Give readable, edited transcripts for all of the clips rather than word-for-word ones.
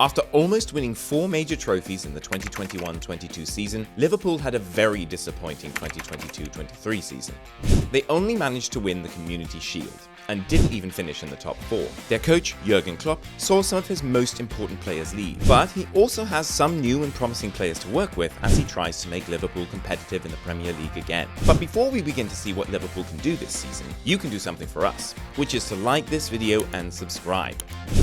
After almost winning 4 major trophies in the 2021-22 season, Liverpool had a very disappointing 2022-23 season. They only managed to win the Community Shield, and didn't even finish in the top 4. Their coach, Jurgen Klopp, saw some of his most important players leave, but he also has some new and promising players to work with as he tries to make Liverpool competitive in the Premier League again. But before we begin to see what Liverpool can do this season, you can do something for us, which is to like this video and subscribe.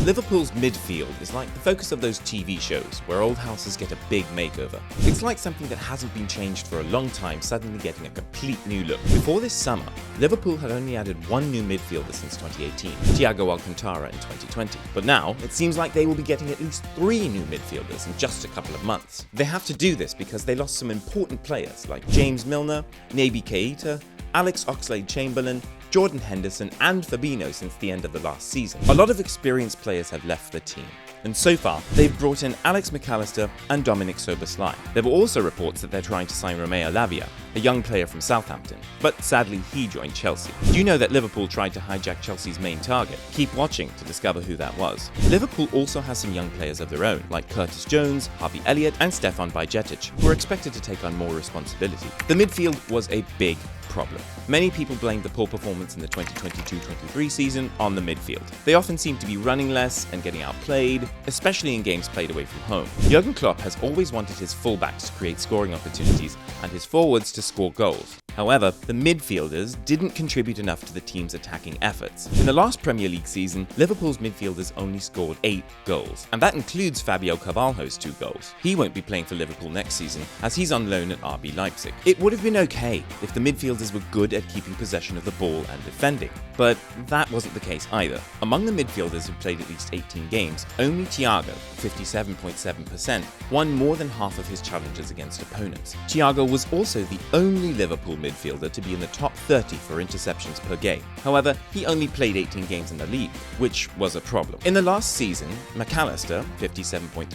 Liverpool's midfield is like the focus of those TV shows where old houses get a big makeover. It's like something that hasn't been changed for a long time suddenly getting a complete new look. Before this summer, Liverpool had only added one new midfielder since 2018, Thiago Alcantara in 2020. But now, it seems like they will be getting at least 3 new midfielders in just a couple of months. They have to do this because they lost some important players like James Milner, Naby Keita, Alex Oxlade-Chamberlain, Jordan Henderson and Fabinho since the end of the last season. A lot of experienced players have left the team, and so far they've brought in Alex McAllister and Dominic Szoboszlai. There were also reports that they're trying to sign Romeo Lavia, a young player from Southampton, but sadly he joined Chelsea. Do you know that Liverpool tried to hijack Chelsea's main target? Keep watching to discover who that was. Liverpool also has some young players of their own, like Curtis Jones, Harvey Elliott and Stefan Bajcetic, who are expected to take on more responsibility. The midfield was a big problem. Many people blamed the poor performance in the 2022-23 season on the midfield. They often seem to be running less and getting outplayed, especially in games played away from home. Jurgen Klopp has always wanted his fullbacks to create scoring opportunities and his forwards to score goals. However, the midfielders didn't contribute enough to the team's attacking efforts. In the last Premier League season, Liverpool's midfielders only scored 8 goals, and that includes Fabio Carvalho's 2 goals. He won't be playing for Liverpool next season as he's on loan at RB Leipzig. It would have been okay if the midfielders were good at keeping possession of the ball and defending, but that wasn't the case either. Among the midfielders who played at least 18 games, only Thiago, 57.7%, won more than half of his challenges against opponents. Thiago was also the only Liverpool midfielder to be in the top 30 for interceptions per game. However, he only played 18 games in the league, which was a problem. In the last season, McAllister, 57.3%,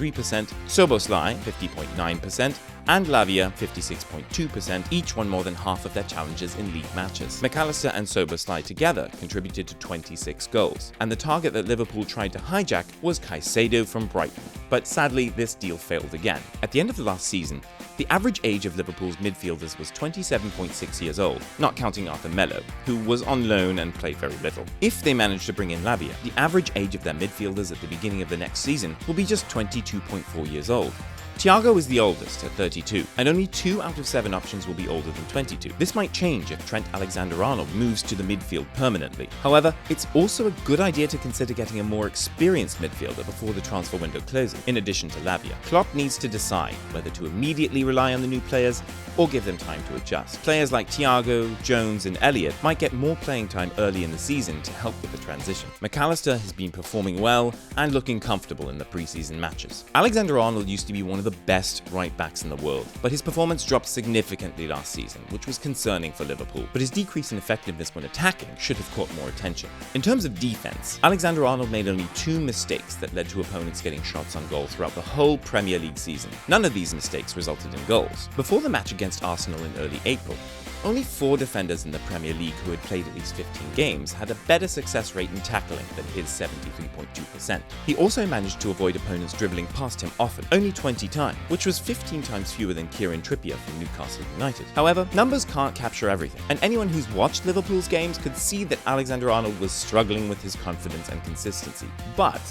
Szoboszlai, 50.9%, and Lavia, 56.2%, each won more than half of their challenges in league matches. McAllister and Szoboszlai together contributed to 26 goals, and the target that Liverpool tried to hijack was Caicedo from Brighton. But sadly, this deal failed again. At the end of the last season, the average age of Liverpool's midfielders was 27.6 years old, not counting Arthur Melo, who was on loan and played very little. If they manage to bring in Lavia, the average age of their midfielders at the beginning of the next season will be just 22.4 years old. Thiago is the oldest at 32, and only 2 out of 7 options will be older than 22. This might change if Trent Alexander-Arnold moves to the midfield permanently. However, it's also a good idea to consider getting a more experienced midfielder before the transfer window closes, in addition to Lavia. Klopp needs to decide whether to immediately rely on the new players or give them time to adjust. Players like Thiago, Jones and Elliott might get more playing time early in the season to help with the transition. McAllister has been performing well and looking comfortable in the preseason matches. Alexander-Arnold used to be one of the best right backs in the world, but his performance dropped significantly last season, which was concerning for Liverpool. But his decrease in effectiveness when attacking should have caught more attention. In terms of defense, Alexander-Arnold made only 2 mistakes that led to opponents getting shots on goal throughout the whole Premier League season. None of these mistakes resulted in goals. Before the match against Arsenal in early April, only 4 defenders in the Premier League who had played at least 15 games had a better success rate in tackling than his 73.2%. He also managed to avoid opponents dribbling past him often, only 20 times, which was 15 times fewer than Kieran Trippier from Newcastle United. However, numbers can't capture everything, and anyone who's watched Liverpool's games could see that Alexander-Arnold was struggling with his confidence and consistency. But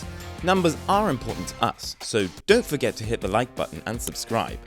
numbers are important to us, so don't forget to hit the like button and subscribe.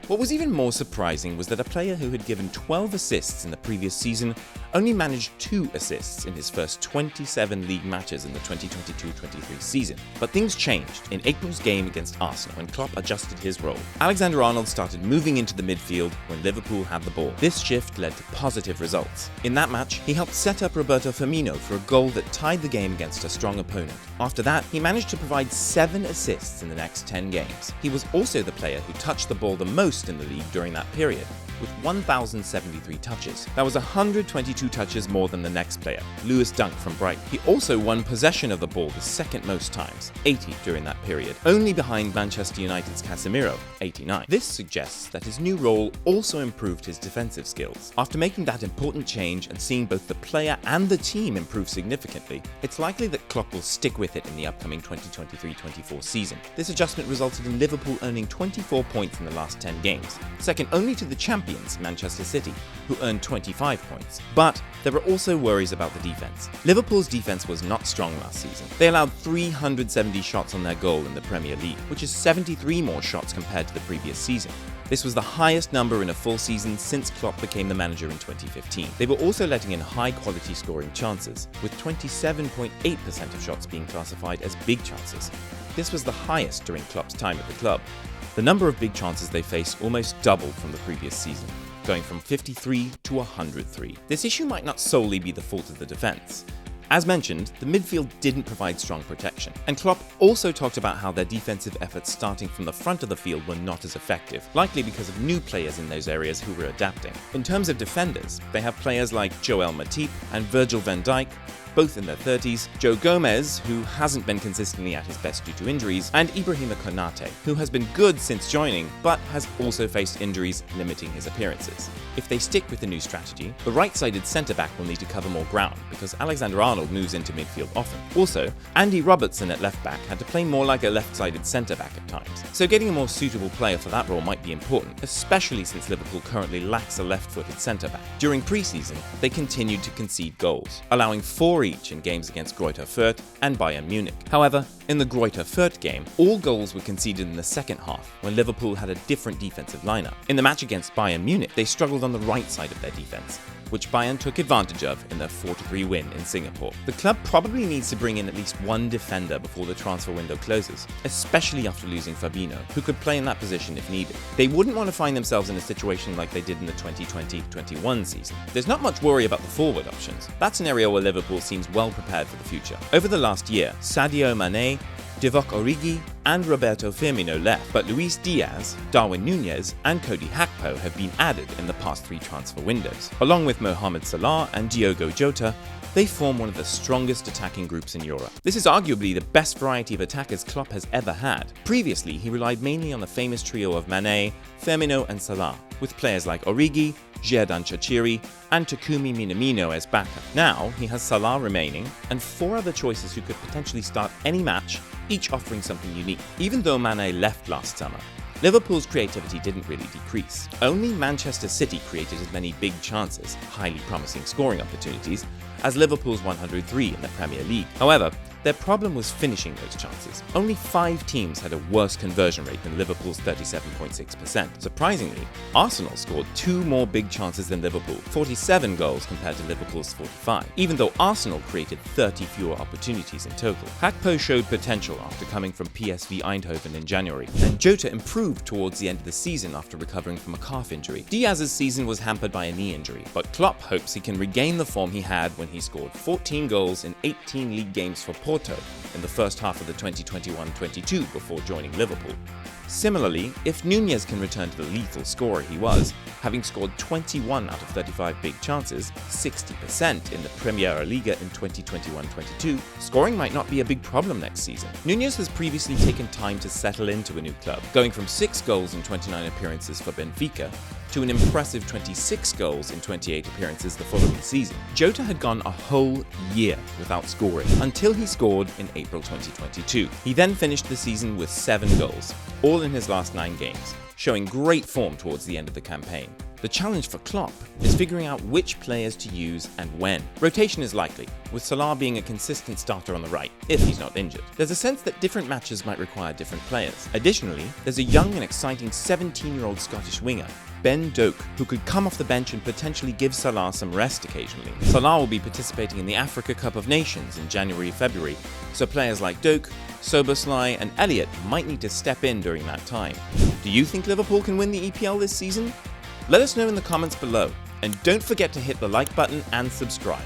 What was even more surprising was that a player who had given 12 assists in the previous season only managed 2 assists in his first 27 league matches in the 2022-23 season. But things changed in April's game against Arsenal when Klopp adjusted his role. Alexander-Arnold started moving into the midfield when Liverpool had the ball. This shift led to positive results. In that match, he helped set up Roberto Firmino for a goal that tied the game against a strong opponent. After that, he managed to provide 7 assists in the next 10 games. He was also the player who touched the ball the most in the league during that period. with 1,073 touches. That was 122 touches more than the next player, Lewis Dunk from Brighton. He also won possession of the ball the second most times, 80 during that period, only behind Manchester United's Casemiro, 89. This suggests that his new role also improved his defensive skills. After making that important change and seeing both the player and the team improve significantly, it's likely that Klopp will stick with it in the upcoming 2023-24 season. This adjustment resulted in Liverpool earning 24 points in the last 10 games, second only to the champions, Manchester City, who earned 25 points. But there were also worries about the defense. Liverpool's defense was not strong last season. They allowed 370 shots on their goal in the Premier League, which is 73 more shots compared to the previous season. This was the highest number in a full season since Klopp became the manager in 2015. They were also letting in high-quality scoring chances, with 27.8% of shots being classified as big chances. This was the highest during Klopp's time at the club. The number of big chances they faced almost doubled from the previous season, going from 53 to 103. This issue might not solely be the fault of the defense. As mentioned, the midfield didn't provide strong protection, and Klopp also talked about how their defensive efforts starting from the front of the field were not as effective, likely because of new players in those areas who were adapting. In terms of defenders, they have players like Joel Matip and Virgil van Dijk, both in their 30s, Joe Gomez, who hasn't been consistently at his best due to injuries, and Ibrahima Konate, who has been good since joining, but has also faced injuries limiting his appearances. If they stick with the new strategy, the right-sided centre-back will need to cover more ground, because Alexander-Arnold moves into midfield often. Also, Andy Robertson at left-back had to play more like a left-sided centre-back at times, so getting a more suitable player for that role might be important, especially since Liverpool currently lacks a left-footed centre-back. During pre-season, they continued to concede goals, allowing 4 each in games against Greuther Fürth and Bayern Munich. However, in the Greuther Fürth game, all goals were conceded in the second half, when Liverpool had a different defensive lineup. In the match against Bayern Munich, they struggled on the right side of their defense, which Bayern took advantage of in their 4-3 win in Singapore. The club probably needs to bring in at least one defender before the transfer window closes, especially after losing Fabinho, who could play in that position if needed. They wouldn't want to find themselves in a situation like they did in the 2020-21 season. There's not much worry about the forward options. That's an area where Liverpool seems well prepared for the future. Over the last year, Sadio Mane, Divock Origi and Roberto Firmino left, but Luis Diaz, Darwin Núñez and Cody Gakpo have been added in the past 3 transfer windows. Along with Mohamed Salah and Diogo Jota, they form one of the strongest attacking groups in Europe. This is arguably the best variety of attackers Klopp has ever had. Previously, he relied mainly on the famous trio of Mane, Firmino and Salah, with players like Origi, Xherdan Shaqiri and Takumi Minamino as backup. Now, he has Salah remaining and 4 other choices who could potentially start any match, each offering something unique. Even though Mane left last summer, Liverpool's creativity didn't really decrease. Only Manchester City created as many big chances, highly promising scoring opportunities, as Liverpool's 103 in the Premier League. However, their problem was finishing those chances. Only 5 teams had a worse conversion rate than Liverpool's 37.6%. Surprisingly, Arsenal scored 2 more big chances than Liverpool, 47 goals compared to Liverpool's 45, even though Arsenal created 30 fewer opportunities in total. Gakpo showed potential after coming from PSV Eindhoven in January, and Jota improved towards the end of the season after recovering from a calf injury. Diaz's season was hampered by a knee injury, but Klopp hopes he can regain the form he had when he scored 14 goals in 18 league games for Porto in the first half of the 2021-22 before joining Liverpool. Similarly, if Núñez can return to the lethal scorer he was, having scored 21 out of 35 big chances, 60% in the Premier Liga in 2021-22, scoring might not be a big problem next season. Núñez has previously taken time to settle into a new club, going from 6 goals in 29 appearances for Benfica to an impressive 26 goals in 28 appearances the following season. Jota had gone a whole year without scoring until he scored in April 2022. He then finished the season with 7 goals, all in his last 9 games, showing great form towards the end of the campaign. The challenge for Klopp is figuring out which players to use and when. Rotation is likely, with Salah being a consistent starter on the right, if he's not injured. There's a sense that different matches might require different players. Additionally, there's a young and exciting 17-year-old Scottish winger, Ben Doak, who could come off the bench and potentially give Salah some rest occasionally. Salah will be participating in the Africa Cup of Nations in January-February, so players like Doak, Soboslai and Elliott might need to step in during that time. Do you think Liverpool can win the EPL this season? Let us know in the comments below, and don't forget to hit the like button and subscribe.